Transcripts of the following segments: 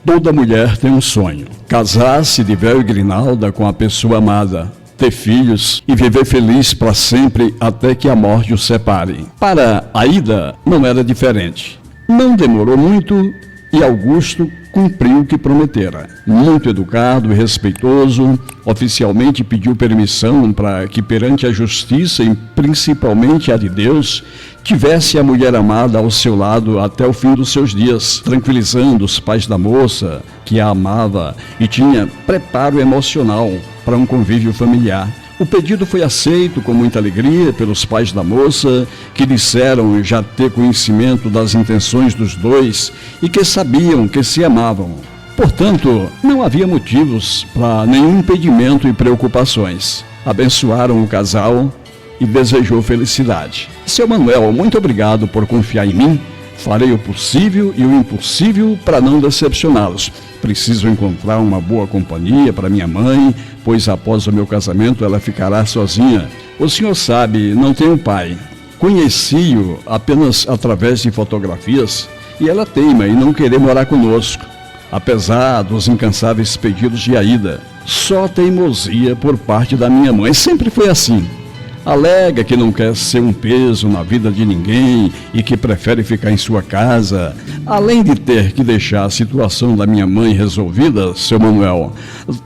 Toda mulher tem um sonho: casar-se de véu e grinalda com a pessoa amada, ter filhos e viver feliz para sempre até que a morte os separe. Para Aida não era diferente. Não demorou muito e Augusto cumpriu o que prometera. Muito educado e respeitoso, oficialmente pediu permissão para que perante a justiça e principalmente a de Deus, tivesse a mulher amada ao seu lado até o fim dos seus dias, tranquilizando os pais da moça, que a amava e tinha preparo emocional para um convívio familiar. O pedido foi aceito com muita alegria pelos pais da moça, que disseram já ter conhecimento das intenções dos dois e que sabiam que se amavam. Portanto, não havia motivos para nenhum impedimento e preocupações. Abençoaram o casal e desejou felicidade. Seu Manuel, muito obrigado por confiar em mim. Farei o possível e o impossível para não decepcioná-los. Preciso encontrar uma boa companhia para minha mãe, pois após o meu casamento ela ficará sozinha. O senhor sabe, não tenho pai. Conheci-o apenas através de fotografias e ela teima em não querer morar conosco, apesar dos incansáveis pedidos de Aida. Só teimosia por parte da minha mãe, sempre foi assim. Alega que não quer ser um peso na vida de ninguém e que prefere ficar em sua casa. Além de ter que deixar a situação da minha mãe resolvida, seu Manuel,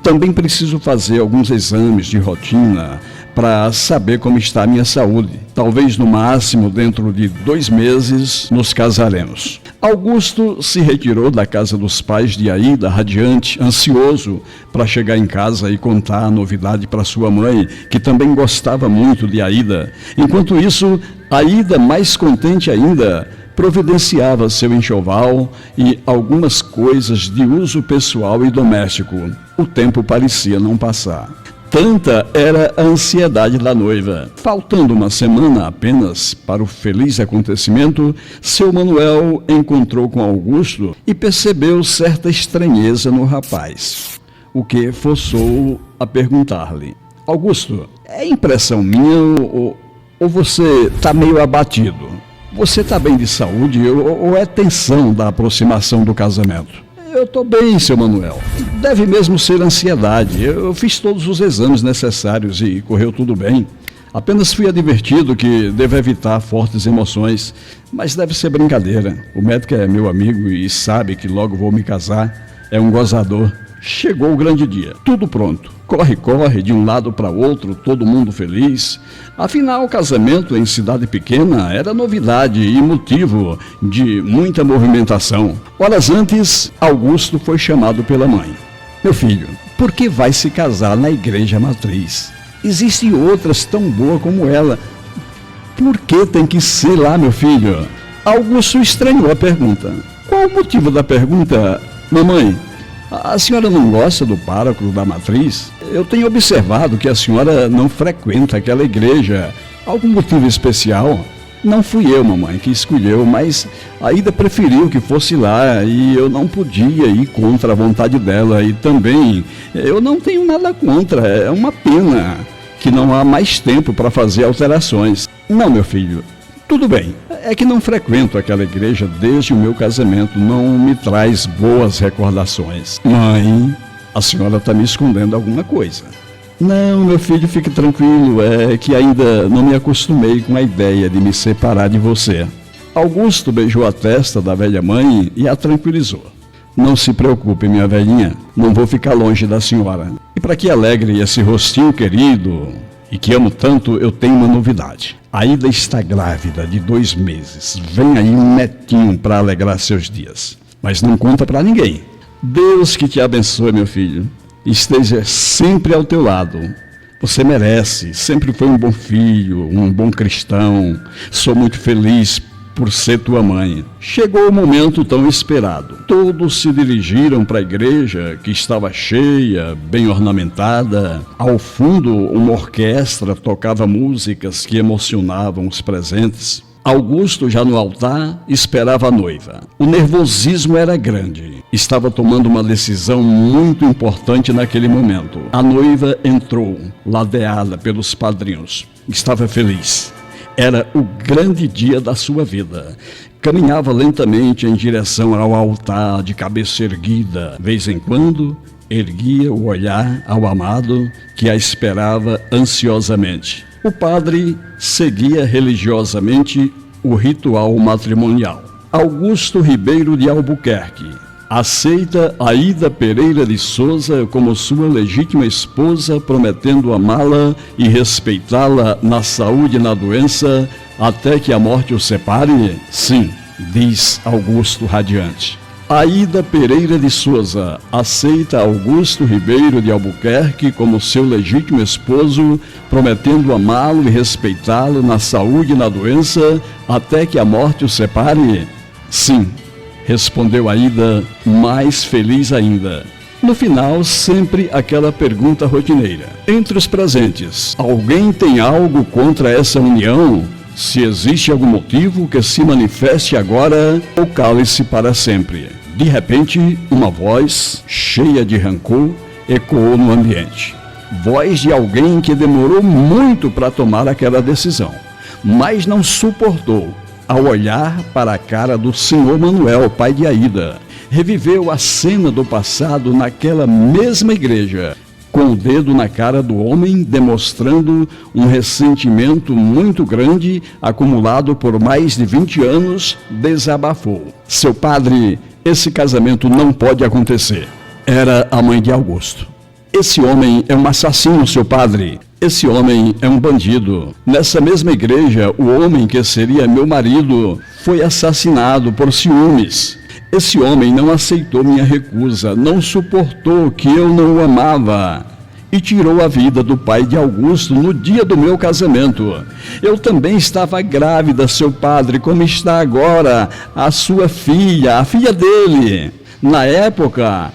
também preciso fazer alguns exames de rotina para saber como está a minha saúde. Talvez no máximo dentro de 2 meses nos casaremos. Augusto se retirou da casa dos pais de Aida, radiante, ansioso para chegar em casa e contar a novidade para sua mãe, que também gostava muito de Aida. Enquanto isso, Aida, mais contente ainda, providenciava seu enxoval e algumas coisas de uso pessoal e doméstico. O tempo parecia não passar. Tanta era a ansiedade da noiva. Faltando uma semana apenas para o feliz acontecimento, seu Manuel encontrou com Augusto e percebeu certa estranheza no rapaz, o que forçou-o a perguntar-lhe: Augusto, é impressão minha ou você está meio abatido? Você está bem de saúde ou é tensão da aproximação do casamento? Eu estou bem, seu Manuel. Deve mesmo ser ansiedade. Eu fiz todos os exames necessários e correu tudo bem. Apenas fui advertido que devo evitar fortes emoções, mas deve ser brincadeira. O médico é meu amigo e sabe que logo vou me casar. É um gozador. Chegou o grande dia. Tudo pronto. Corre, de um lado para outro, todo mundo feliz. Afinal, o casamento em cidade pequena era novidade e motivo de muita movimentação. Horas antes, Augusto foi chamado pela mãe. Meu filho, por que vai se casar na igreja matriz? Existem outras tão boas como ela. Por que tem que ser lá, meu filho? Augusto estranhou a pergunta. Qual o motivo da pergunta, mamãe? A senhora não gosta do pároco da matriz? Eu tenho observado que a senhora não frequenta aquela igreja. Algum motivo especial? Não fui eu, mamãe, que escolheu, mas Aida preferiu que fosse lá e eu não podia ir contra a vontade dela. E também, eu não tenho nada contra, é uma pena que não há mais tempo para fazer alterações. Não, meu filho. Tudo bem, é que não frequento aquela igreja desde o meu casamento, não me traz boas recordações. Mãe, a senhora está me escondendo alguma coisa. Não, meu filho, fique tranquilo, é que ainda não me acostumei com a ideia de me separar de você. Augusto beijou a testa da velha mãe e a tranquilizou. Não se preocupe, minha velhinha, não vou ficar longe da senhora. E para que alegre esse rostinho querido e que amo tanto, eu tenho uma novidade. Aida está grávida de 2 meses. Vem aí um netinho para alegrar seus dias. Mas não conta para ninguém. Deus que te abençoe, meu filho. Esteja sempre ao teu lado. Você merece. Sempre foi um bom filho, um bom cristão. Sou muito feliz por ser tua mãe. Chegou o momento tão esperado. Todos se dirigiram para a igreja, que estava cheia, bem ornamentada. Ao fundo, uma orquestra tocava músicas que emocionavam os presentes. Augusto, já no altar, esperava a noiva. O nervosismo era grande. Estava tomando uma decisão muito importante naquele momento. A noiva entrou, ladeada pelos padrinhos. Estava feliz. Era o grande dia da sua vida. Caminhava lentamente em direção ao altar, de cabeça erguida. Vez em quando, erguia o olhar ao amado que a esperava ansiosamente. O padre seguia religiosamente o ritual matrimonial. Augusto Ribeiro de Albuquerque aceita Aida Pereira de Souza como sua legítima esposa, prometendo amá-la e respeitá-la na saúde e na doença, até que a morte os separe? Sim, diz Augusto radiante. Aida Pereira de Souza aceita Augusto Ribeiro de Albuquerque como seu legítimo esposo, prometendo amá-lo e respeitá-lo na saúde e na doença, até que a morte os separe? Sim, respondeu Aida, mais feliz ainda. No final, sempre aquela pergunta rotineira. Entre os presentes, alguém tem algo contra essa união? Se existe algum motivo, que se manifeste agora ou cale-se para sempre. De repente, uma voz, cheia de rancor, ecoou no ambiente. Voz de alguém que demorou muito para tomar aquela decisão, mas não suportou. Ao olhar para a cara do senhor Manuel, pai de Aida, reviveu a cena do passado naquela mesma igreja, com o dedo na cara do homem, demonstrando um ressentimento muito grande, acumulado por mais de 20 anos, desabafou. Seu padre, esse casamento não pode acontecer. Era a mãe de Augusto. Esse homem é um assassino, seu padre. Esse homem é um bandido. Nessa mesma igreja, o homem que seria meu marido foi assassinado por ciúmes. Esse homem não aceitou minha recusa, não suportou que eu não o amava e tirou a vida do pai de Augusto no dia do meu casamento. Eu também estava grávida, seu padre, como está agora a sua filha, a filha dele. Na época,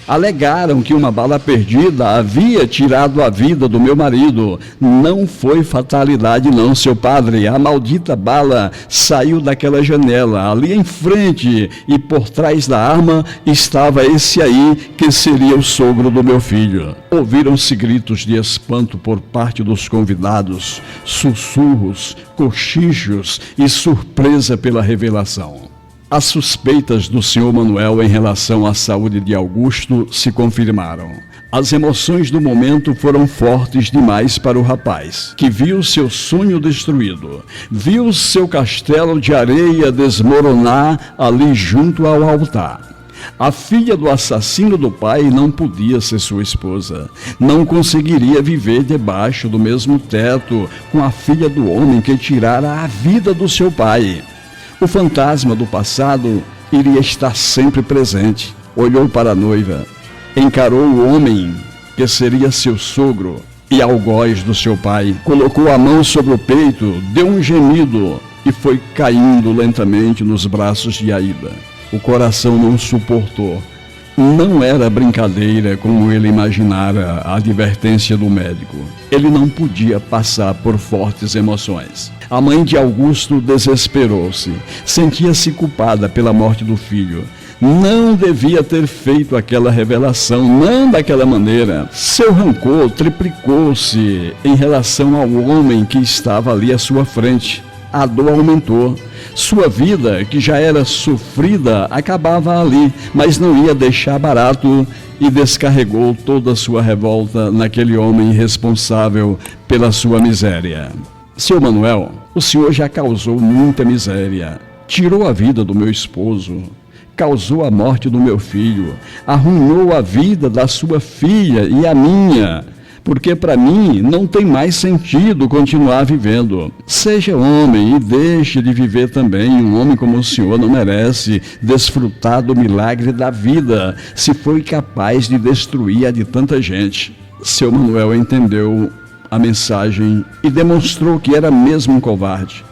alegaram que uma bala perdida havia tirado a vida do meu marido. Não foi fatalidade não, seu padre. A maldita bala saiu daquela janela ali em frente e por trás da arma estava esse aí que seria o sogro do meu filho. Ouviram-se gritos de espanto por parte dos convidados, sussurros, cochichos e surpresa pela revelação. As suspeitas do senhor Manuel em relação à saúde de Augusto se confirmaram. As emoções do momento foram fortes demais para o rapaz, que viu seu sonho destruído, viu seu castelo de areia desmoronar ali junto ao altar. A filha do assassino do pai não podia ser sua esposa. Não conseguiria viver debaixo do mesmo teto com a filha do homem que tirara a vida do seu pai. O fantasma do passado iria estar sempre presente. Olhou para a noiva, encarou o homem que seria seu sogro e algoz do seu pai. Colocou a mão sobre o peito, deu um gemido e foi caindo lentamente nos braços de Aida. O coração não suportou. Não era brincadeira como ele imaginara a advertência do médico. Ele não podia passar por fortes emoções. A mãe de Augusto desesperou-se. Sentia-se culpada pela morte do filho. Não devia ter feito aquela revelação, não daquela maneira. Seu rancor triplicou-se em relação ao homem que estava ali à sua frente. A dor aumentou. Sua vida, que já era sofrida, acabava ali, mas não ia deixar barato e descarregou toda a sua revolta naquele homem responsável pela sua miséria. Seu Manuel, o senhor já causou muita miséria. Tirou a vida do meu esposo, causou a morte do meu filho, arruinou a vida da sua filha e a minha, porque para mim não tem mais sentido continuar vivendo. Seja homem e deixe de viver também. Um homem como o senhor não merece desfrutar do milagre da vida, se foi capaz de destruir a de tanta gente. Seu Manuel entendeu a mensagem e demonstrou que era mesmo um covarde.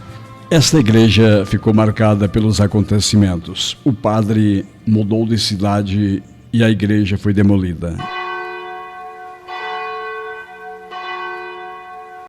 Esta igreja ficou marcada pelos acontecimentos. O padre mudou de cidade e a igreja foi demolida.